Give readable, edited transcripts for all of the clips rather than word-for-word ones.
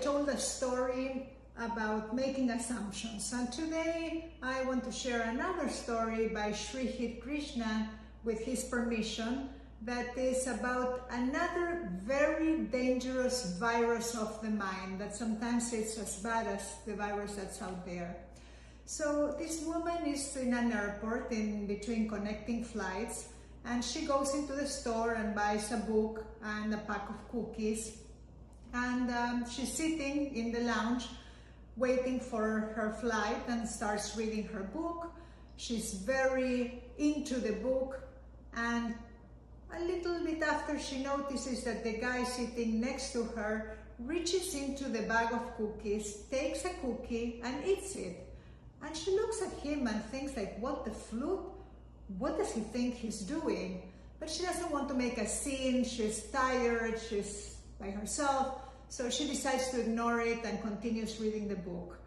told a story about making assumptions, and today I want to share another story by Sri Krishna, with his permission, that is about another very dangerous virus of the mind, that sometimes it's as bad as the virus that's out there. So this woman is in an airport in between connecting flights, and she goes into the store and buys a book and a pack of cookies, and she's sitting in the lounge waiting for her flight and starts reading her book. She's very into the book, and a little bit after, she notices that the guy sitting next to her reaches into the bag of cookies, takes a cookie and eats it. And she looks at him and thinks like, what the flute? What does he think he's doing? But she doesn't want to make a scene. She's tired, she's by herself. So she decides to ignore it and continues reading the book.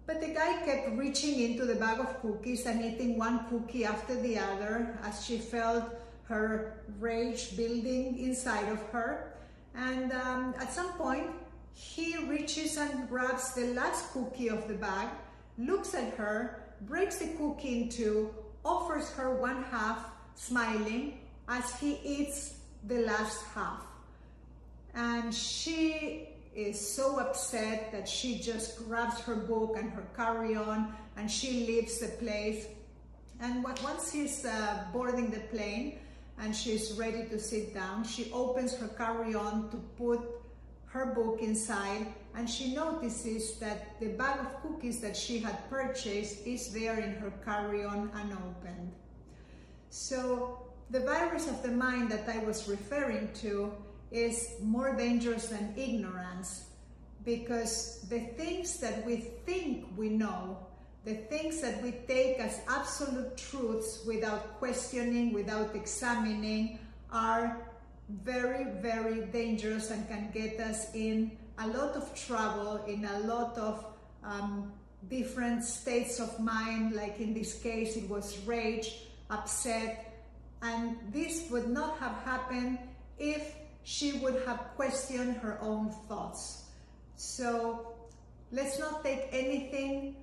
But the guy kept reaching into the bag of cookies and eating one cookie after the other as she felt her rage building inside of her. And at some point, he reaches and grabs the last cookie of the bag, looks at her, breaks the cookie in two, offers her one half, smiling, as he eats the last half. And she is so upset that she just grabs her book and her carry-on, and she leaves the place. And once he's boarding the plane and she's ready to sit down, she opens her carry-on to put her book inside, and she notices that the bag of cookies that she had purchased is there in her carry-on unopened. So the virus of the mind that I was referring to is more dangerous than ignorance, because the things that we think we know, the things that we take as absolute truths without questioning, without examining, are very, very dangerous and can get us in a lot of trouble, in a lot of different states of mind. Like in this case, it was rage, upset, and this would not have happened if she would have questioned her own thoughts. So let's not take anything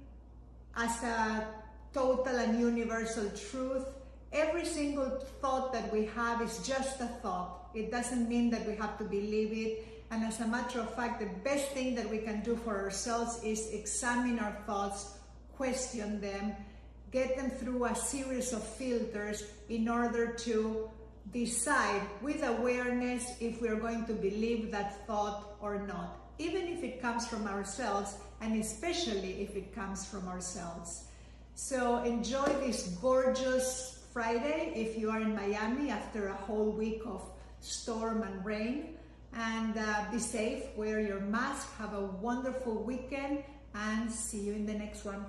as a total and universal truth. Every single thought that we have is just a thought. It doesn't mean that we have to believe it. And as a matter of fact, the best thing that we can do for ourselves is examine our thoughts, question them, get them through a series of filters in order to decide with awareness if we're going to believe that thought or not, even if it comes from ourselves, and especially if it comes from ourselves. So enjoy this gorgeous Friday if you are in Miami after a whole week of storm and rain, and be safe, wear your mask, have a wonderful weekend, and see you in the next one.